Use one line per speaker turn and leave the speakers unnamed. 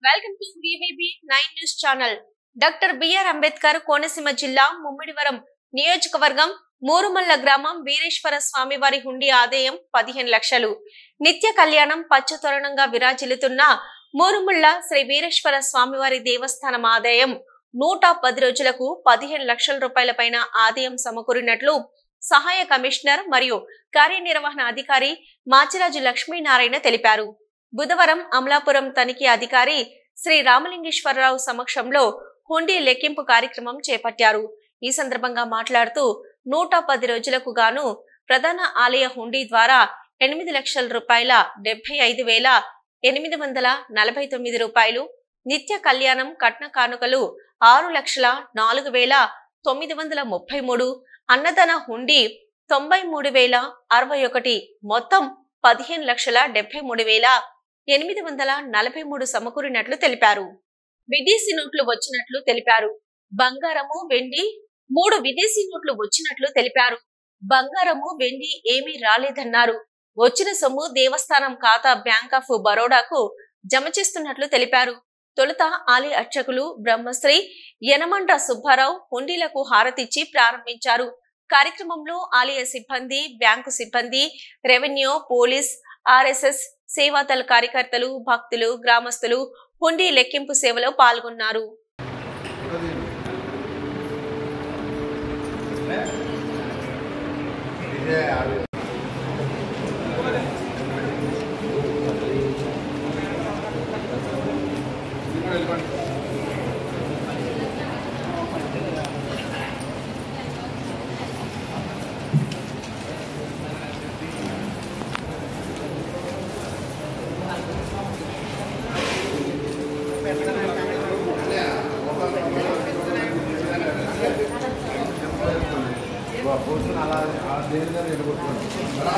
Welcome to VVB 9 news channel. Doctor BR Ambedkar Konaseema జిల్లా ముమ్మిడివరం నియోజకవర్గం మూరుమల్ల గ్రామం వీరేశ్వర స్వామి వారి హుండీ ఆదాయం 15 లక్షలు. నిత్య కళ్యాణం పచ్చతోరణంగా విరాజిల్లుతున్న మూరుమల్ల శ్రీ వీరేశ్వర స్వామివారి దేవస్థానం ఆదాయం 110 రోజులకు 15 లక్షల రూపాయల పైన ఆదాయం సమకూరినట్లు సహాయ కమిషనర్ మరియు కార్యనిర్వహణ అధికారి మాచిరాజు లక్ష్మీనారాయణ తెలిపారు. బుధవారం అమలాపురం తనిఖీ అధికారి శ్రీ రామలింగేశ్వరరావు సమక్షంలో హుండీ లెక్కింపు కార్యక్రమం చేపట్టారు. ఈ సందర్భంగా మాట్లాడుతూ 110 రోజులకు గాను ప్రధాన ఆలయ హుండీ ద్వారా 8 లక్షల రూపాయల 75,849 రూపాయలు, నిత్య కళ్యాణం కట్న కానుకలు 6,04,933, అన్నదాన హుండీ 93,061, మొత్తం 15,73,843 సమకూరినట్లు తెలిపారు. విదేశీ నోట్లు వచ్చినట్లు తెలిపారు. బంగారము, వెండి 3 విదేశీ నోట్లు వచ్చినట్లు తెలిపారు. బంగారము, వెండి ఏమీ రాలేదన్నారు. వచ్చిన సొమ్ము దేవస్థానం ఖాతా బ్యాంక్ ఆఫ్ బరోడాకు జమ చేస్తున్నట్లు తెలిపారు. తొలుత ఆలయ అర్చకులు బ్రహ్మశ్రీ యనమండ్ర సుబ్బారావు హుండీలకు హారతిచ్చి ప్రారంభించారు. కార్యక్రమంలో ఆలయ సిబ్బంది, బ్యాంకు సిబ్బంది, రెవెన్యూ, పోలీస్, ఆర్ఎస్ఎస్, సేవాదళ కార్యకర్తలు, భక్తులు, గ్రామస్తులు హుండీ లెక్కింపు సేవలో పాల్గొన్నారు.
అలా